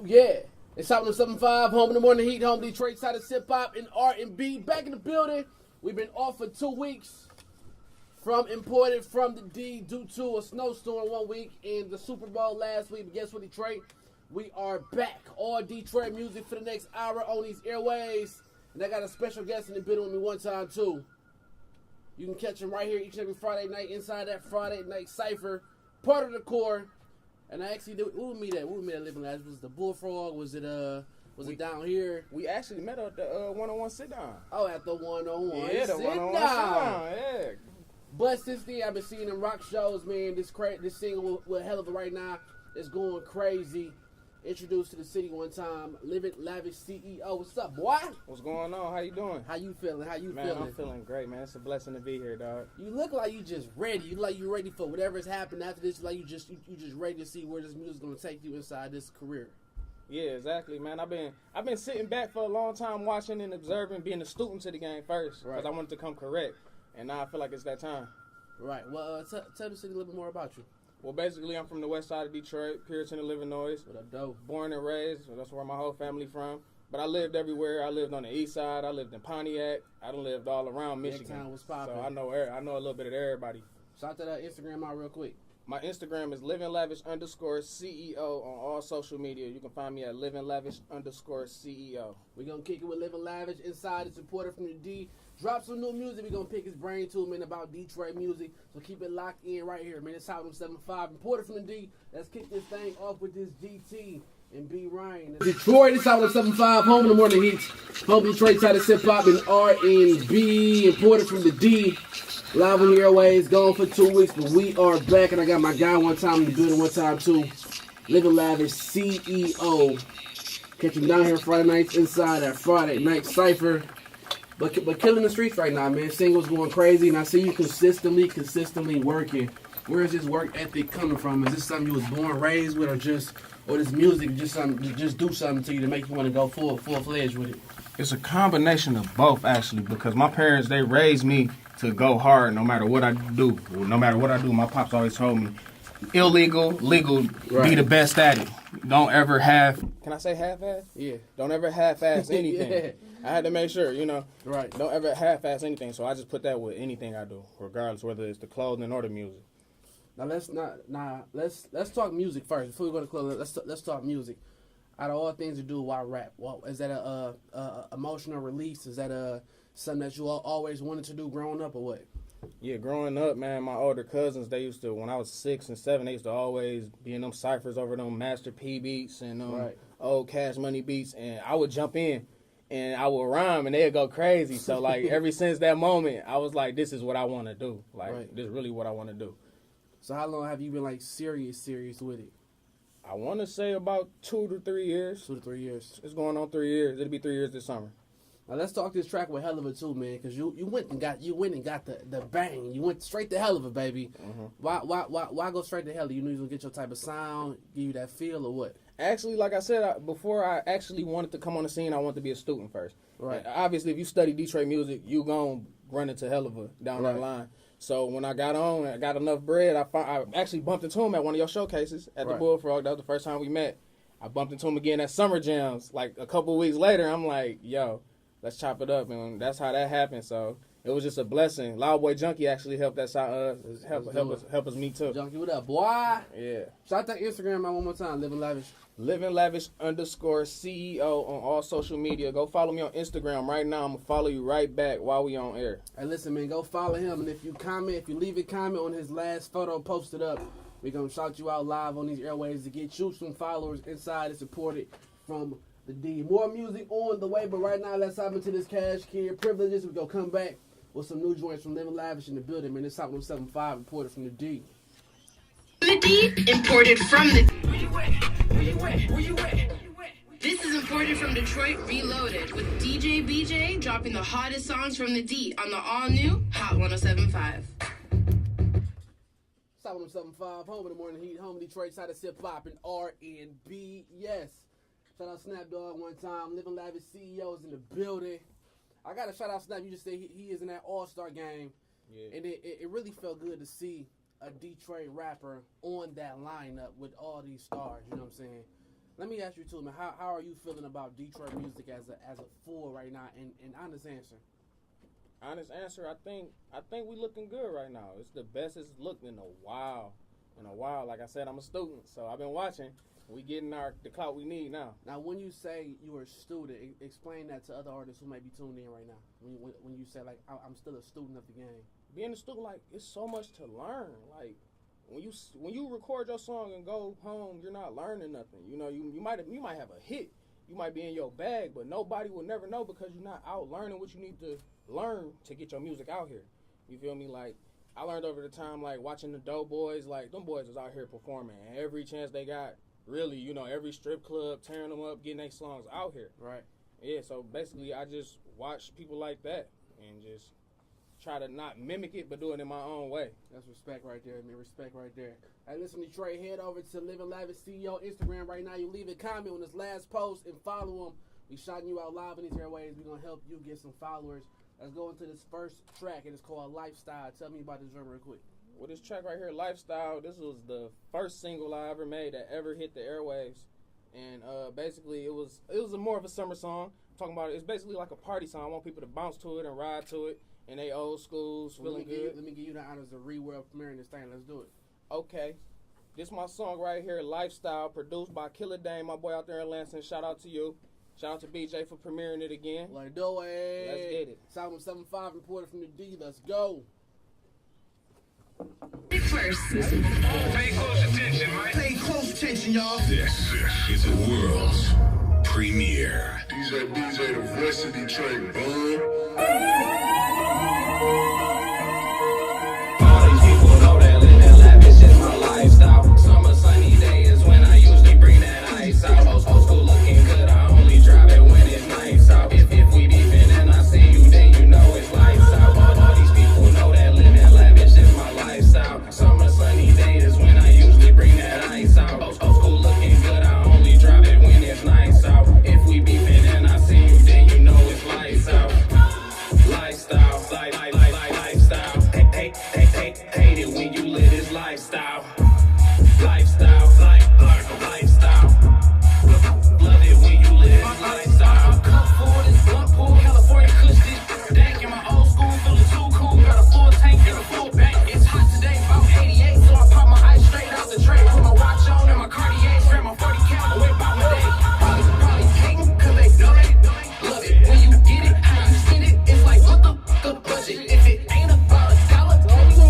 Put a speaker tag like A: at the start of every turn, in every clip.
A: Yeah. It's Top 75, home in the morning heat, home Detroit side of hip hop and R&B. Back in the building. We've been off for 2 weeks from imported from the D due to a snowstorm 1 week and the Super Bowl last week. But guess what, Detroit? We are back. All Detroit music for the next hour on these airways. And I got a special guest in the building with me one time too. You can catch him right here each and every Friday night inside that Friday night cipher, part of the core. And I actually did. Who meet at Living Labs? Was it the Bullfrog? Was it it down here?
B: We actually met at the one-on-one sit down.
A: Oh, at the one-on-one.
B: Yeah, the one-on-one sit down. Yeah.
A: But since then, I've been seeing them rock shows, man. This single with Hell of a right now is going crazy. Introduced to the city one time, Living Lavish CEO. What's up, boy?
B: What's going on? How you doing?
A: How you feeling?
B: Man, I'm feeling great, man. It's a blessing to be here, dog.
A: You look like you just ready. You look like you're ready for whatever's happened after this. Like you just ready to see where this music's gonna take you inside this career.
B: Yeah, exactly, man. I've been sitting back for a long time, watching and observing, being a student to the game first, because I wanted to come correct, and now I feel like it's that time.
A: Right. Well, tell the city a little bit more about you.
B: Well, basically, I'm from the west side of Detroit, Puritan, Illinois.
A: What up, dope?
B: Born and raised. That's where my whole family from. But I lived everywhere. I lived on the east side. I lived in Pontiac. I done lived all around Michigan.
A: Town was popping.
B: So I know a little bit of everybody.
A: Shout that Instagram out real quick.
B: My Instagram is livinglavish_CEO on all social media. You can find me at livinglavish_CEO.
A: We're going to kick it with Living Lavish. Inside, it's imported from the D. Drop some new music. We're going to pick his brain too, man, about Detroit music. So keep it locked in right here, man. It's Top 75, imported from the D. Let's kick this thing off with this GT and B. Ryan. Detroit, it's Top 75, home in the morning heat. Home Detroit side of hip hop and R&B, imported from the D. Live on the airways, gone for 2 weeks, but we are back. And I got my guy one time in the building, one time too. Living Lavish CEO. Catch him down here Friday nights inside that Friday night cipher. But killing the streets right now, man. Singles going crazy, and I see you consistently working. Where is this work ethic coming from? Is this something you was born, raised with, or this music just do something to you to make you want to go full-fledged with it?
B: It's a combination of both, actually, because my parents, they raised me to go hard no matter what I do. No matter what I do, my pops always told me, illegal, legal, right. Be the best at it. Don't ever can I say half-ass?
A: Yeah.
B: Don't ever half-ass anything. Yeah. I had to make sure,
A: Right.
B: Don't ever half-ass anything. So I just put that with anything I do, regardless whether it's the clothing or the music.
A: Now let's talk music first. Before we go to close, let's talk music. Out of all things to do, why rap? Well, is that a emotional release? Is that something that you always wanted to do growing up, or what?
B: Yeah, growing up, man, my older cousins, they used to, when I was 6 and 7, they used to always be in them ciphers over them Master P beats and
A: right.
B: old Cash Money beats, and I would jump in and I would rhyme and they'd go crazy. So, like, ever since that moment, I was like, this is what I want to do. Like, right. This is really what I want to do.
A: So how long have you been, like, serious with it?
B: I want to say about 2 to 3 years.
A: 2 to 3 years.
B: It's going on 3 years. It'll be 3 years this summer.
A: Now let's talk this track with Hell of a too, man, because you went and got the bang. You went straight to Hell of a, baby.
B: Mm-hmm.
A: Why go straight to Hell of a? You knew you was gonna get your type of sound, give you that feel, or what?
B: Actually, like I said, before I actually wanted to come on the scene, I wanted to be a student first.
A: Right.
B: And obviously, if you study Detroit music, you gonna run into Hell of a down that line. So when I got on, I got enough bread. I actually bumped into him at one of your showcases at the Bullfrog. That was the first time we met. I bumped into him again at Summer Jams. Like a couple weeks later, I'm like, yo, let's chop it up, and that's how that happened. So it was just a blessing. Loud Boy Junkie actually helped us help us meet too.
A: Junkie, what up, boy?
B: Yeah.
A: Shout that Instagram out one more time, Living Lavish.
B: livinglavish_CEO on all social media. Go follow me on Instagram right now. I'm gonna follow you right back while we on air.
A: Hey, listen, man, go follow him, and if you leave a comment on his last photo posted up, we're gonna shout you out live on these airways to get you some followers inside and supported from the D. More music on the way, but right now let's hop into this Cash Kid Privileges. We're gonna come back with some new joints from Living Lavish in the building, man. It's Top 75, imported from the D.
C: The D, imported from the Where you at? This is imported from Detroit, reloaded, with Djbj dropping the hottest songs from the D on the all-new Hot 107.5.
A: Top 107.5, home in the morning heat, home Detroit side of hip hop and R&B. Yes. Shout out Snap Dog one time. Living Lavish CEOs in the building. I got to shout out Snap. You just said he is in that all-star game. Yeah. And it really felt good to see a Detroit rapper on that lineup with all these stars. You know what I'm saying? Let me ask you too, man. How are you feeling about Detroit music as a full right now? And honest answer.
B: Honest answer, I think we looking good right now. It's the best it's looked in a while. Like I said, I'm a student, so I've been watching. We getting the clout we need now.
A: Now, when you say you were a student, explain that to other artists who may be tuned in right now. When you say, like, I'm still a student of the game.
B: Being a student, like, it's so much to learn. Like, when you record your song and go home, you're not learning nothing. You know, you might have a hit. You might be in your bag, but nobody will never know because you're not out learning what you need to learn to get your music out here. You feel me? Like, I learned over the time, like, watching the Djbj, like, them boys was out here performing every chance they got. Really, you know, every strip club, tearing them up, getting their songs out here.
A: Right.
B: Yeah, so basically I just watch people like that and just try to not mimic it, but do it in my own way.
A: That's respect right there, man. Respect right there. Hey, listen, Detroit, head over to Living Lavish CEO Instagram right now. You leave a comment on this last post and follow them. We shouting you out live in these airways. We're going to help you get some followers. Let's go into this first track, and it's called Lifestyle. Tell me about this drum real quick.
B: Well, this track right here, Lifestyle, this was the first single I ever made that ever hit the airwaves. And basically, it was more of a summer song. I'm talking about it's basically like a party song. I want people to bounce to it and ride to it in they old schools, feeling good.
A: Let me give you the honors of re-world premiering this thing. Let's do it.
B: Okay. This my song right here, Lifestyle, produced by Killer Dane, my boy out there in Lansing. Shout out to you. Shout out to BJ for premiering it again.
A: Let's do it.
B: Let's get it.
A: It's album 75, reported from the D. Let's go.
C: First.
D: Pay close attention, Mike.
E: Pay close attention, y'all.
D: This is the world's premiere.
F: Djbj, the voice of Detroit, bud.
G: All these people know that living lavish is my lifestyle. Summer sunny day is when I usually bring that ice out. Old school looking good, I only drive it when it's nice out. If we beefing and I see you, then you know it's lights out. All these people know that living lavish is my lifestyle. Summer sunny day is when I usually bring that ice out. Old school looking good, I only drive it when it's nice out. If we beefing and I see you, then you know it's lights out. Lifestyle, lifestyle. Hate it when you live this lifestyle. Lifestyle, lifestyle. Love it when you live this lifestyle. Cup full, this blunt pool, California cushion. Dank in my old school, feeling too cool. Got a full tank and a full bank. It's hot today, about 88, so I pop my ice straight out the tray. Put my watch on and my Cartier, strap my 40 cal away about my day. Probably hating, cause they know they love it. When you get it, how you spend it, it's like what the budget. If it ain't about $1,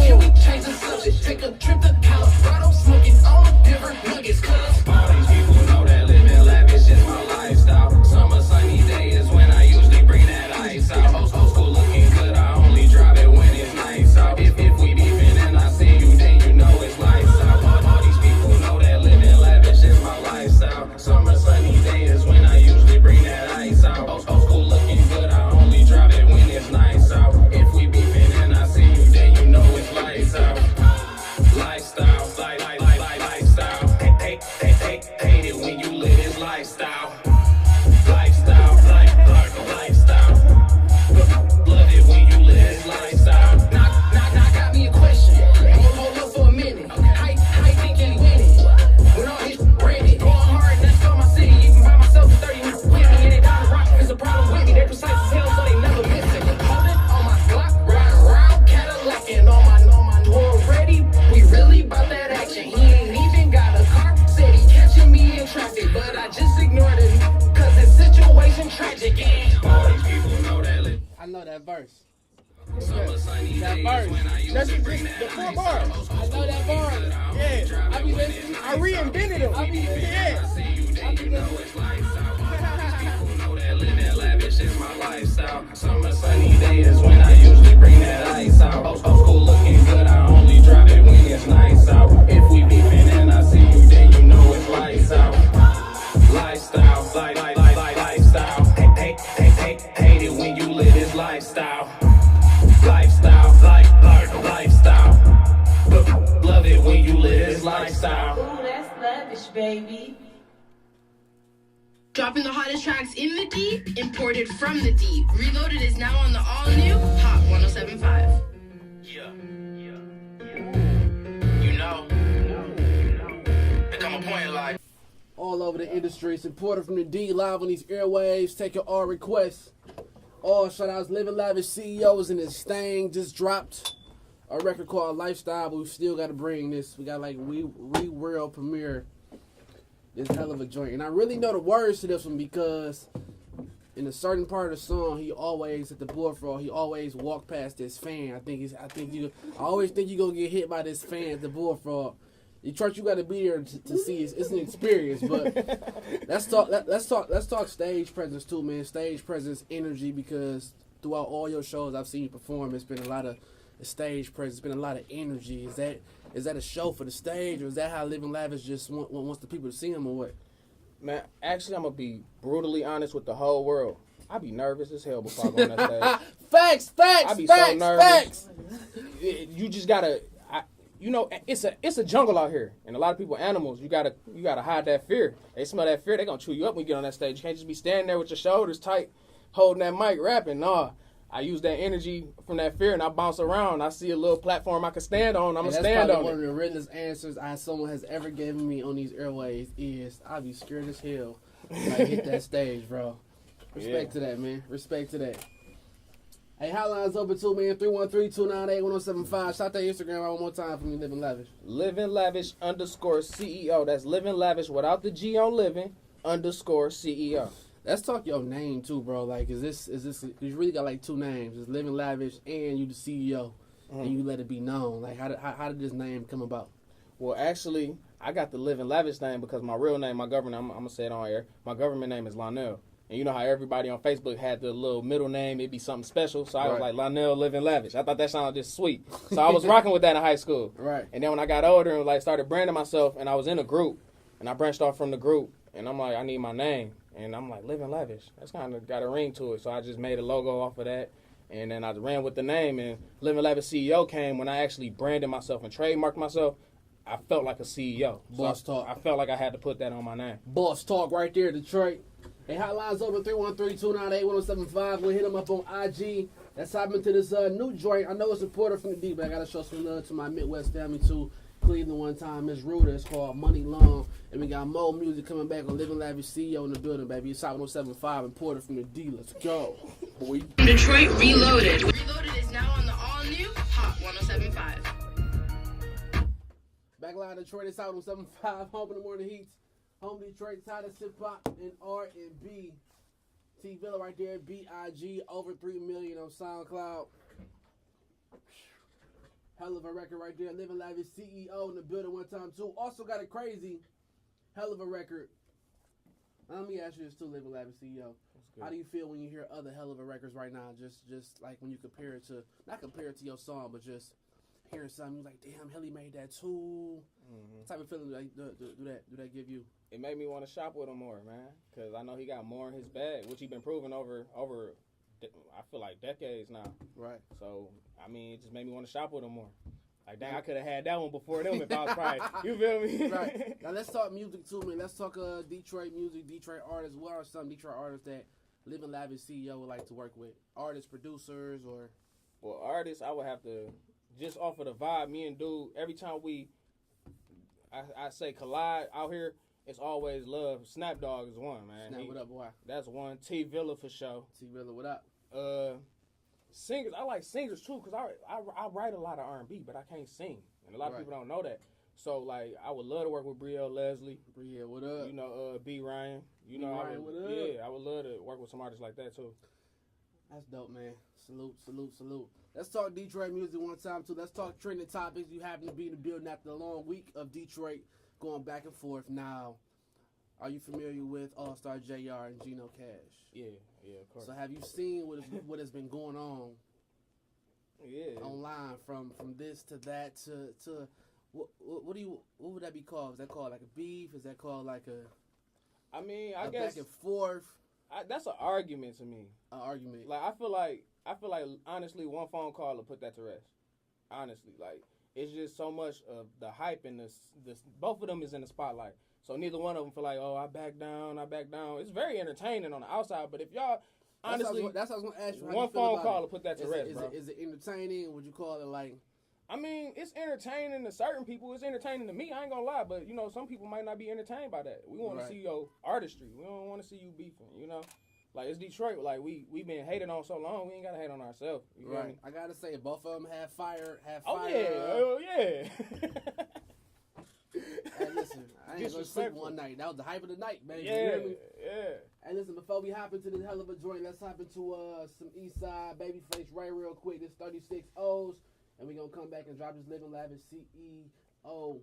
G: can we change the subject? Take a trip to Colorado, smoking on different nuggets, cause all these people know that living lavish is my lifestyle. Summer sunny day is when I usually bring that ice out. Old school looking good, I only drive it when it's nice out. If we beefing and I see you, then you know it's lights out. All these people know that living lavish is my lifestyle. Summer sunny day is when I usually bring that ice out. Old school looking good, I only drive it when it's nice out. If we beefing and I see you, then you know it's lights out. Lifestyle, lifestyle. Hate it when you live this lifestyle. Lifestyle, lifestyle. Love it when you live this lifestyle. Now got me a question. Hold up for a minute. How you think you winning? When all his branded, going hard, that's for my city. Even by myself for 30 minutes with me, and it down the rock is a problem with me. They're precise as hell, so they never miss it. Holding on my Glock, riding around Cadillac, and on my already. We really about that action. He ain't even got a car. Said he catching me in traffic, but I just ignored it, cause the situation tragic. And all these people know that.
A: I know that verse.
G: Summer sunny
A: That
G: days
A: verse.
G: when I used
B: That's
G: to
B: just
G: bring
B: the
G: that
B: four
G: ice
B: bars.
G: out.
A: I know that bar.
B: Yeah, I be listening. I reinvented them.
A: I be
B: Yeah.
G: See you, then you know it's lights out. All these people know that living lavish is my lifestyle. Summer sunny days when I usually bring that ice out. Old school looking good, I only drive it when it's nice out. If we beefing and I see you, then you know it's lights out. Lifestyle, lifestyle. Hate it when you live this lifestyle. Lifestyle, lifestyle. Love it when you live this lifestyle.
H: Ooh, that's lavish, baby.
C: Dropping the hottest tracks in the D, imported from the D. Reloaded is now on the all-new Hot 107.5.
G: Yeah. You know, there come a point in life.
A: all over the industry. It's imported from the D, live on these airwaves, taking all requests. All shout outs, Living Lavish CEOs and this thing just dropped a record called Lifestyle, but we still got to bring this. We got like we world premiere this hell of a joint. And I really know the words to this one because in a certain part of the song, he always at the boardfront, he always walk past this fan. I always think you're gonna get hit by this fan at the boardfront. Detroit, you got to be there to see it. It's an experience, but let's talk stage presence too, man. Stage presence, energy, because throughout all your shows I've seen you perform, it's been a lot of stage presence, it's been a lot of energy. Is that a show for the stage, or is that how Living Lavish just wants the people to see him, or what?
B: Man, actually, I'm gonna be brutally honest with the whole world. I be nervous as hell before I go on that stage.
A: Facts.
B: I be so nervous. You just gotta. You know, it's a jungle out here, and a lot of people animals. You gotta hide that fear. They smell that fear, they gonna chew you up when you get on that stage. You can't just be standing there with your shoulders tight, holding that mic, rapping. No, I use that energy from that fear, and I bounce around. I see a little platform I can stand on. I'm gonna stand on it.
A: One of the realest answers someone has ever given me on these airways is, I be scared as hell when I hit that stage, bro. Respect to that, man. Respect to that. Hey, hotline's open too, man. 313-298-1075. Shout that Instagram out one more time for me, Living Lavish.
B: Living Lavish _ CEO. That's Living Lavish without the G on Living _ CEO.
A: Let's talk your name too, bro. Like, is this? You really got like two names. It's Living Lavish and you the CEO, and you let it be known. Like, how did this name come about?
B: Well, actually, I got the Living Lavish name because my real name, my government, I'm gonna say it on air. My government name is Lionel. And you know how everybody on Facebook had the little middle name, it'd be something special. So I was like, Lionel Living Lavish. I thought that sounded just sweet. So I was rocking with that in high school.
A: Right.
B: And then when I got older and like started branding myself, and I was in a group, and I branched off from the group, and I'm like, I need my name. And I'm like, Living Lavish. That's kind of got a ring to it. So I just made a logo off of that. And then I ran with the name, and Living Lavish CEO came when I actually branded myself and trademarked myself. I felt like a CEO.
A: Boss talk.
B: I felt like I had to put that on my name.
A: Boss talk right there, Detroit. Hey, hotline's open 313-298-1075. We'll hit them up on IG. Let's hop into this new joint. I know it's a porter from the D, but I got to show some love to my Midwest family too. Cleveland one time, Miss Ruder. It's called Money Long. And we got more music coming back on Living Lavish CEO in the building, baby. It's Hot 107.5 and Porter from the D. Let's go, boy.
C: Detroit Reloaded. Reloaded is now on the all-new Hot 107.5.
A: Backline Detroit, it's Hot 107.5. Home in the morning heats. Home Detroit's hottest hip hop and R&B. T Villa right there, BIG, over 3 million on SoundCloud. Hell of a record right there. Living Lavish CEO in the building one time too. Also got a crazy hell of a record. Let me ask you this too, Living Lavish CEO. How do you feel when you hear other hell of a records right now? Just like when you compare it to, not compare it to your song, but just hearing something, you're like, damn, Helly made that too. What type of feeling do that give you?
B: It made me want to shop with him more, man, because I know he got more in his bag, which he been proving over I feel like decades now.
A: Right.
B: So, I mean, it just made me want to shop with him more. Like, dang, I could have had that one before them if I was probably, you feel me?
A: Right. Now, let's talk music, too, man. Let's talk Detroit music, Detroit artists. What are some Detroit artists that Living Lavish CEO would like to work with? Artists, producers, or?
B: Well, artists, I would have to, just off of the vibe, me and Dude, every time I say collide out here, it's always love. Snap Dogg is one, man.
A: Snap, what up, boy?
B: That's one. T Villa for sure.
A: T Villa, what up?
B: Singers, I like singers too, because I write a lot of R&B, but I can't sing. And a lot of people don't know that. So, like, I would love to work with Brielle Leslie.
A: Brielle, what up?
B: You know, B. Ryan. You
A: B.
B: know,
A: Ryan, what up?
B: Yeah, I would love to work with some artists like that too.
A: That's dope, man. Salute. Let's talk Detroit music one time, too. Let's talk trending topics. You happen to be in the building after a long week of Detroit going back and forth. Now, are you familiar with All-Star JR and Geno Cash?
B: Yeah, of course.
A: So have you seen what has been going on online from this to that to what would that be called? Is that called like a beef? Is that called like
B: I mean,
A: a
B: guess
A: back and forth?
B: That's an argument to me.
A: An argument.
B: Like I feel like honestly, one phone call will put that to rest. Honestly, like it's just so much of the hype and this both of them is in the spotlight. So neither one of them feel like, oh, I back down. It's very entertaining on the outside, but if y'all honestly,
A: that's what I was gonna ask you.
B: One phone call will put that to rest, bro.
A: Is it entertaining? Would you call it like
B: I mean, it's entertaining to certain people. It's entertaining to me. I ain't gonna lie, but you know, some people might not be entertained by that. We want to see your artistry. We don't want to see you beefing. You know, like it's Detroit. Like we been hated on so long. We ain't gotta hate on ourselves. You know what I mean?
A: I gotta say, both of them have fire.
B: Oh yeah.
A: Hey, listen, I ain't gonna sleep one night. That was the hype of the night, baby.
B: Yeah,
A: You hear me?
B: yeah.
A: Hey, listen, before we hop into this hell of a joint, let's hop into some East Side Babyface Ray real quick. This 36 O's, and we gonna come back and drop this Living Lavish CEO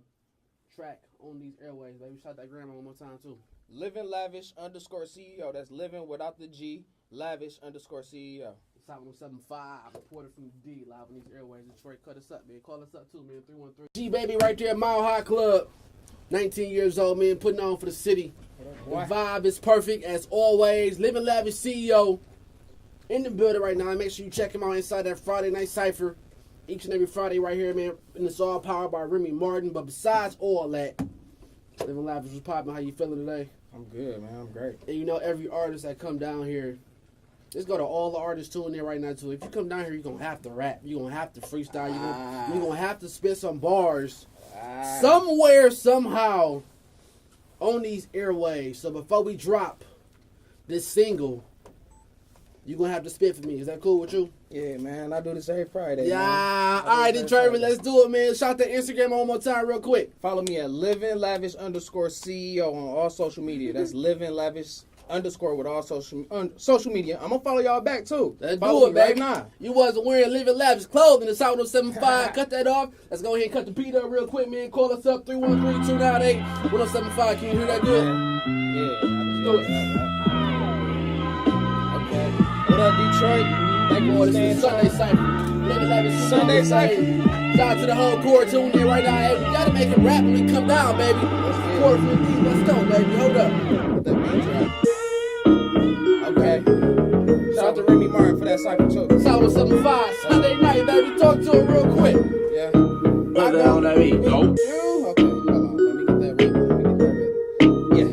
A: track on these airways, baby. Shout that grandma one more time too.
B: Living Lavish _CEO. That's living without the G. Lavish _CEO.
A: It's 7175, reported from the D, live on these airways. Detroit, cut us up, man. Call us up too, man. 313. Djbj right there, Mile High Club. 19 years old, man, putting on for the city. The vibe is perfect as always. Living Lavish CEO in the building right now. Make sure you check him out inside that Friday Night Cypher. Each and every Friday right here, man. And it's all powered by Remy Martin. But besides all that, Living Lavish was popping. How you feeling today?
B: I'm good, man. I'm great.
A: And you know, every artist that come down here, let's go to all the artists tuning in right now too. If you come down here, you're gonna have to rap. You're gonna have to freestyle. You're gonna have to spit some bars somewhere, somehow on these airwaves. So before we drop this single, you're gonna have to spit for me. Is that cool with you?
B: Yeah, man. I do this every Friday.
A: Yeah.
B: Man.
A: All right, Detroit, let's do it, man. Shout that Instagram one more time real quick.
B: Follow me at Living Lavish _CEO on all social media. That's Living Lavish _ with all social media. I'm gonna follow y'all back too.
A: Let's
B: follow
A: do it, baby.
B: Right now.
A: You wasn't wearing Living Lavish clothing. It's out on 75. Cut that off. Let's go ahead and cut the beat up real quick, man. Call us up 313-298-1075. Can you hear that good?
B: Yeah.
A: Let's do it.
B: Okay. What up, Detroit?
A: Thank you for this Sunday Cypher. Living Lavish
B: Sunday Cypher.
A: Shout out to the whole core tuned in right now. Hey, we gotta make it rap when we come down, baby. Core from the D. Let's go, baby. Hold up.
B: Let that beat drop. Okay. Shout out to Remy Martin for that cycle too.
A: It's out on 75. Sunday night, baby. Talk to him real quick.
B: Yeah.
A: Right there on that beat.
B: Okay, hold on. Let me get that rhythm. Yeah.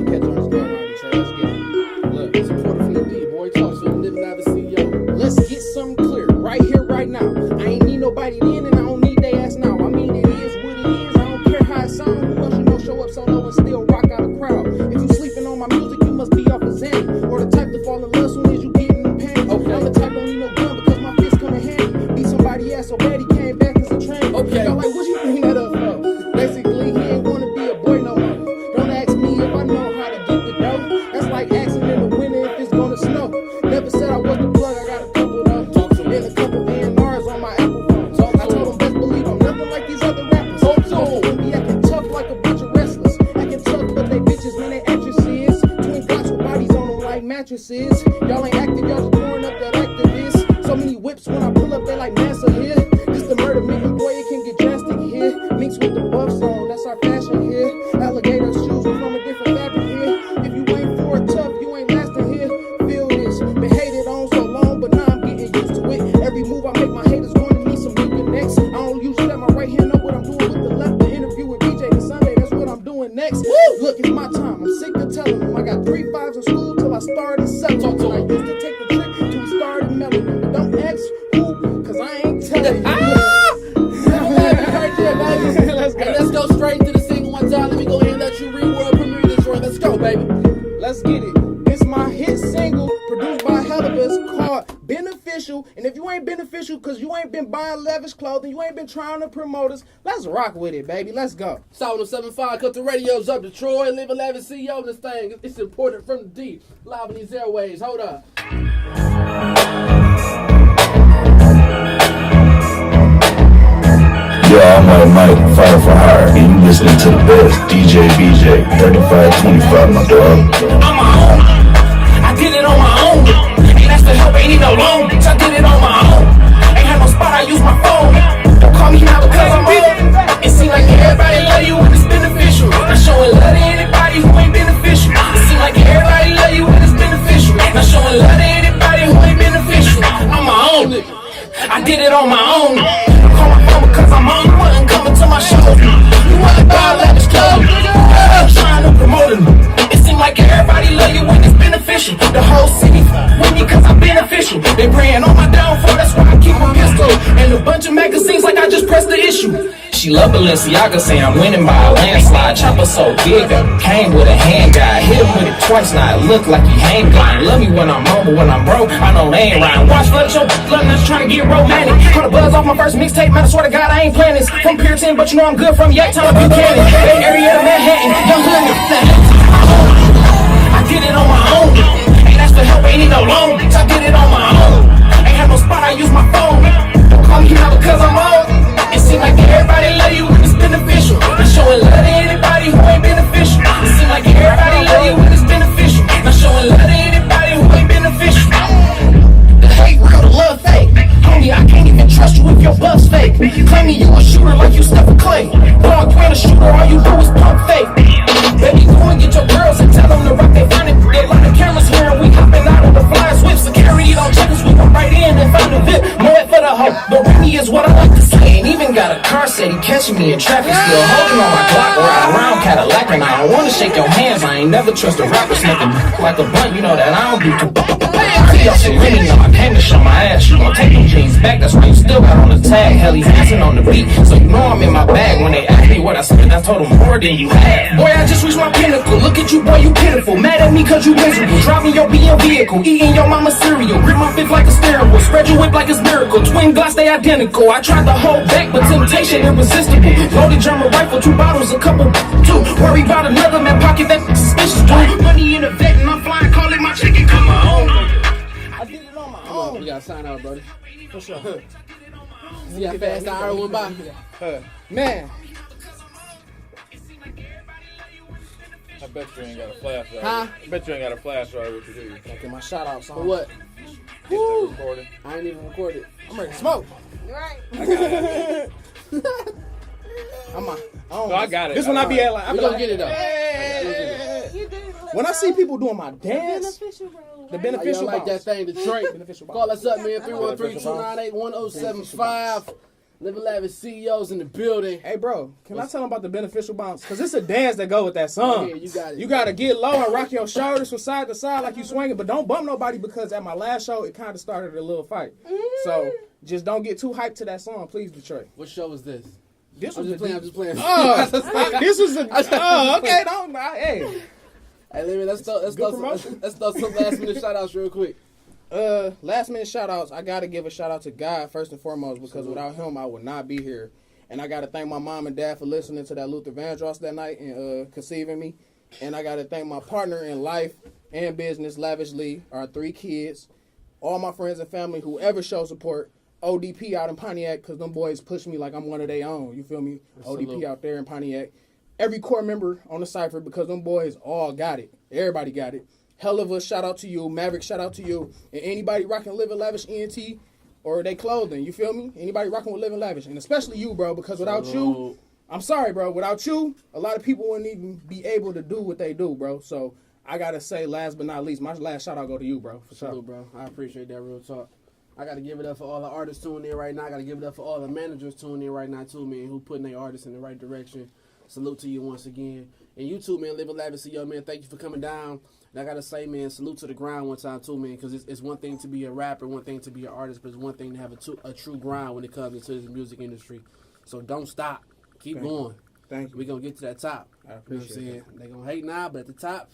B: Catch on square around Detroit. Let's get it. Look.
A: Supporter from the D. Boy, talk to him. Living Lavish CEO.
B: Let's get something clear right here, right now. I ain't need nobody then, and I don't need they ass now. I mean, it is what it is. I don't care how it sounds. Who else you know show up solo and still rock out a crowd? If you sleeping on my music, you must be off a Xan. Or the type to fall in love soon as you get in the pain. Okay. I'm the type don't need no gun because my fist come in handy. Beat somebody ass so bad he came back as a train.
A: Okay.
B: Y'all like, what you bring that up for? Basically, he ain't wanna be a boy no more. Don't ask me if I know how to get the dough. That's like asking in the winter if it's gonna snow. Never said I was the plug, I got a couple though. And a couple A&Rs on my Apple phone. I told them best believe I'm nothing like these other rappers. So be acting tough like a bunch of wrestlers. Acting tough but they bitches, man, they actresses. Twin blocks with bodies on them like mattresses. Y'all ain't active, y'all just pouring up that activist. So many whips when I pull up, they like NASA here. This the murder mitten, boy, it can get drastic here. Mixed with the buffs on, that's our fashion here. Alligator shoes, we from a different fabric here. If you ain't for it tough, you ain't lasting here. Feel this, been hated on so long, but now I'm getting used to it. Every move I make, my haters going to need some new connects. I don't usually let my right hand know what I'm doing with the left. The interview with DJ this Sunday, that's what I'm doing next. Woo! Look, it's my time, I'm sick of telling them. I got 3 5s in school till I started selling. Till I used to take the trick till we started melting. But don't ask who, cause I ain't telling you.
A: Right there, baby.
B: Let's go.
A: Hey, let's go straight to the single one time. Let me go ahead and let you read world premiere this joint. Let's go, baby.
B: Let's get it. It's my hit single produced by Helibus called Beneficial. And if you ain't beneficial because you ain't been buying lavish clothing, you ain't been trying to promote us, let's rock with it, baby. Let's go.
A: Sound 75, cut the radios up. Detroit, Living Lavish CEO. This thing, it's important from the D. Live on these airways. Hold up.
E: Yeah, I'm on mic, fire for hire, and you listening to the best, Djbj, 3525, my dog.
G: On my own, I did it on my own. Ain't asked for help, ain't need no loan. Bitch, I did it on my own. Ain't had no spot, I use my phone. Don't call me now because I'm old. It seems like everybody love you when it's beneficial. Not showing love to anybody who ain't beneficial. It seems like everybody love you when it's beneficial. Not showing love to anybody who ain't beneficial. On my own, I did it on my own. Call my phone because I'm on. You wasn't coming to my show. You wasn't buy lavish clothes. I'm trying to promote it. It seems like everybody love you when it's beneficial. The whole city with me cause I'm beneficial. They praying on my downfall, that's why I keep a pistol. And a bunch of magazines like I she love Balenciaga, say I'm winning by a landslide. Chopper so big, came with a handguide. Hit him with it twice, now it look like he hang gliding. Love me when I'm home, but when I'm broke, I know they ain't riding. Watch for your blood, that's trying to get romantic. Caught a buzz off my first mixtape, man, I swear to God, I ain't playing this. From Puritan, but you know I'm good from Yorktown to Buchanan. Bay Area to Manhattan, young hood, I did it on my own. Ain't asked for help, ain't need no loan. I did it on my own. Ain't have no spot, I use my phone. Don't call me now because I'm old. It seems like everybody love you when it's beneficial. Not showing love to anybody who ain't beneficial. It seems like everybody love you when it's beneficial. Not showing love to anybody who ain't beneficial. The hate real, the love fake. Homie, I can't even trust you if your buff's fake. Claiming you a shooter like you Stephen Clay. Dog, you ain't a shooter, all you do is pump fake. Baby, go and get your girls and tell them to rock they find it. They like the cameras here and we hopping out of the flyers whip. Security don't check us, we come right in and find the VIP. Know it for the hoe, but Remy is what I like to say. Ain't even got a car, said he catching me in traffic. Still holding on my Glock, ride around Cadillac. And I don't wanna shake your hands, I ain't never trust a rapper. Smoking like a blunt, you know that I don't do too. Y'all should really know I came to show my ass. You gon' take them jeans back, that's why you still got on the tag. Hell, he's dancing on the beat, so you know I'm in my bag. When they ask me what I spent, I told them more than you have. Boy, I just reached my pinnacle. Look at you, boy, you pitiful. Mad at me cause you miserable. Driving your BM vehicle, eating your mama's cereal. Grip my fifth like a steering wheel. Spread your whip like it's miracle. Twin glass, they identical. I tried to hold back, but temptation irresistible. Loaded German rifle, 2 bottles, a couple, 2. Worry about another man pocket that suspicious, dude. Money in the vet and I'm flying, call it my chicken, come on. I did it on my own.
A: We gotta sign out, brother.
B: For sure.
A: See how fast the hour went by.
B: Man.
I: I bet you ain't got a flash drive.
A: Huh?
I: I bet you ain't got a flash drive with you, do you?
B: Gotta get my shout out song.
A: For what?
I: Get that recorded.
A: I ain't even recorded.
B: I'm ready to smoke.
H: Right.
I: No, I got it.
B: This one I be at like,
A: We gonna get it though.
H: You did it.
B: when I see people doing my dance, the beneficial
A: like that
B: bounce.
A: thing, Detroit.
B: Beneficial bounce.
A: Call us up, man. 313-298-1075. Living Lavish CEOs in the building.
B: Hey, bro, can I tell them about the beneficial bounce? Because it's a dance that go with that song.
A: Yeah, you got it.
B: You got to get low and rock your shoulders from side to side like you swinging, but don't bump nobody because at my last show, it kind of started a little fight. So just don't get too hyped to that song, please, Detroit.
A: What show is this?
B: This
A: I'm
B: was
A: just playing.
B: Oh, this was a. Oh, okay. Don't. Hey.
A: Hey, let's throw some last minute shout outs real quick.
B: Last minute shout outs. I gotta give a shout out to God first and foremost because without him I would not be here. And I gotta thank my mom and dad for listening to that Luther Vandross that night and conceiving me. And I gotta thank my partner in life and business, Lavish Lee, our 3 kids, all my friends and family who ever show support. ODP out in Pontiac because them boys push me like I'm one of their own. You feel me? ODP out there in Pontiac. Every core member on the cypher because them boys all got it. Everybody got it. Hell of a shout out to you. Maverick, shout out to you. And anybody rocking Living Lavish ENT or they clothing. You feel me? Anybody rocking with Living Lavish. And especially you, bro, because without you, I'm sorry, bro. Without you, a lot of people wouldn't even be able to do what they do, bro. So I got to say, last but not least, my last shout out go to you, bro. For sure.
A: Salute, bro. I appreciate that real talk. I got to give it up for all the artists tuning in right now. I got to give it up for all the managers tuning in right now, too, man, who putting their artists in the right direction. Salute to you once again. And you too, man, Living Lavish CEO, man, thank you for coming down. And I got to say, man, salute to the grind one time, too, man, because it's one thing to be a rapper, one thing to be an artist, but it's one thing to have a true grind when it comes into this music industry. So don't stop. Keep going.
B: Thank you.
A: We're going to get to that top.
B: I appreciate
A: You know what I'm saying? They're going to hate now, but at the top,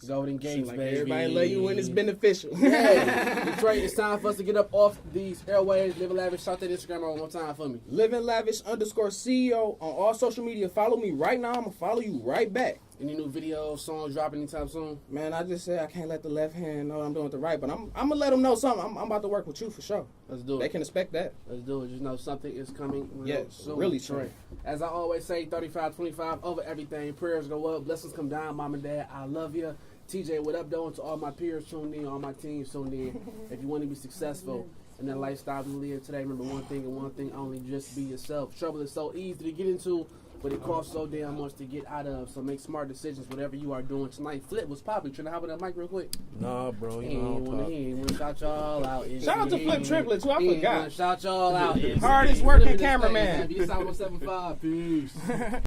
A: go and engage,
B: like
A: baby.
B: everybody love you when it's beneficial.
A: Yeah. Detroit, it's time for us to get up off these airways. Living Lavish, shout that Instagram out one more time for me.
B: Living Lavish _CEO on all social media. Follow me right now. I'm going to follow you right back.
A: Any new videos, songs dropping anytime soon?
B: Man, I just said I can't let the left hand know I'm doing it the right, but I'm going to let them know something. I'm about to work with you for sure.
A: Let's do it.
B: They can expect that.
A: Let's do it. Just know something is coming real soon.
B: Really
A: Detroit. As I always say, 35-25 over everything. Prayers go up. Blessings come down. Mom and Dad, I love you. TJ, what up, though? And to all my peers tuned in, all my teams tuned in. If you want to be successful in that lifestyle we live today, remember one thing and one thing only, just be yourself. Trouble is so easy to get into, but it costs so damn much to get out of. So make smart decisions, whatever you are doing tonight. Flip was popping. Trying to hop on that mic real quick.
I: Nah, bro.
A: He ain't want to shout y'all out.
B: Shout out to Flip Triplets, who I forgot.
A: Shout y'all out.
B: Hardest working cameraman.
A: Be 775. Peace.